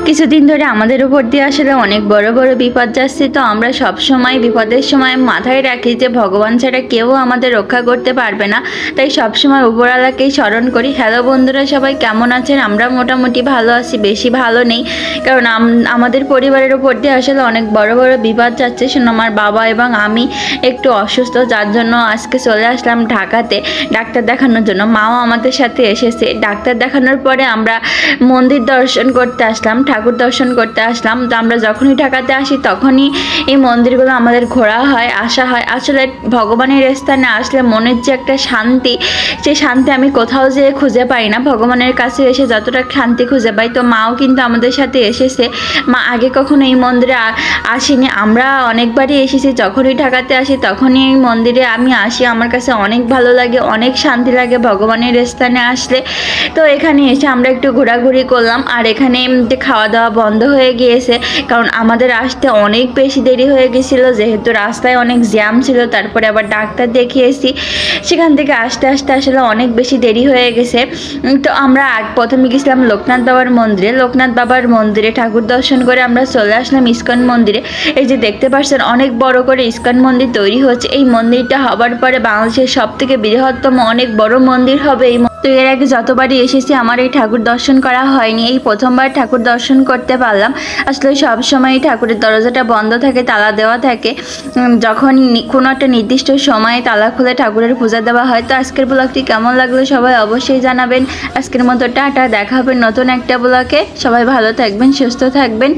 কিছুদিন ধরে আমাদের উপর দিয়ে আসলে অনেক বড় বড় বিপদ যাচ্ছে। তো আমরা সব সময় বিপদের সময় মাথায় রাখি যে ভগবান ছাড়া কেউ আমাদের রক্ষা করতে পারবে না, তাই সব সময় উপরওয়ালাকেই স্মরণ করি। হ্যালো বন্ধুরা, সবাই কেমন আছেন? আমরা মোটামুটি ভালো আছি, বেশি ভালো নেই, কারণ আমাদের পরিবারের উপর দিয়ে আসলে অনেক বড় বড় বিপদ যাচ্ছে। শোনো, আমার বাবা এবং আমি একটু অসুস্থ, যার জন্য আজকে চলে আসলাম ঢাকাতে ডাক্তার দেখানোর জন্য। মাও আমাদের সাথে এসেছে। ডাক্তার দেখানোর পরে আমরা মন্দির দর্শন করতে আসলাম, ঠাকুর দর্শন করতে আসলাম। তো আমরা যখনই ঢাকাতে আসি তখনই এই মন্দিরগুলো আমাদের ঘোরা হয়, আসা হয়। আসলে ভগবানের স্থানে আসলে মনের যে একটা শান্তি, সেই শান্তি আমি কোথাও যেয়ে খুঁজে পাই না। ভগবানের কাছে এসে যতটা শান্তি খুঁজে পাই। তো মাও কিন্তু আমাদের সাথে এসেছে। মা আগে কখনো এই মন্দিরে আসেনি, আমরা অনেকবারই এসেছি। যখনই ঢাকাতে আসি তখনই এই মন্দিরে আমি আসি। আমার কাছে অনেক ভালো লাগে, অনেক শান্তি লাগে ভগবানের স্থানে আসলে। তো এখানে এসে আমরা একটু ঘোরাঘুরি করলাম। আর এখানে খাওয়া দাওয়া বন্ধ হয়ে গিয়েছে, কারণ আমাদের আসতে অনেক বেশি দেরি হয়ে গেছিলো, যেহেতু রাস্তায় অনেক জ্যাম ছিল। তারপরে আবার ডাক্তার দেখিয়েছি, সেখান থেকে আসতে আসতে আসলে অনেক বেশি দেরি হয়ে গেছে। তো আমরা প্রথমে গেছিলাম লোকনাথ বাবার মন্দিরে। লোকনাথ বাবার মন্দিরে ঠাকুর দর্শন করে আমরা চলে আসলাম ইস্কন মন্দিরে। এই যে দেখতে পাচ্ছেন, অনেক বড় করে ইস্কন মন্দির তৈরি হচ্ছে। এই মন্দিরটা হবার পরে বাংলাদেশের সব থেকে বৃহত্তম অনেক বড় মন্দির হবে এই। তো এর আগে যতবারই এসেছি আমার এই ঠাকুর দর্শন করা হয়নি, এই প্রথমবার ঠাকুর দর্শন করতে পারলাম। আসলে সবসময় ঠাকুরের দরজাটা বন্ধ থাকে, তালা দেওয়া থাকে। যখন কোনো একটা নির্দিষ্ট সময়ে তালা খুলে ঠাকুরের পূজা দেওয়া হয়। তো আজকের ব্লগটি কেমন লাগলো সবাই অবশ্যই জানাবেন। আজকের মতো টাটা, দেখা হবে নতুন একটা ব্লগে। সবাই ভালো থাকবেন, সুস্থ থাকবেন।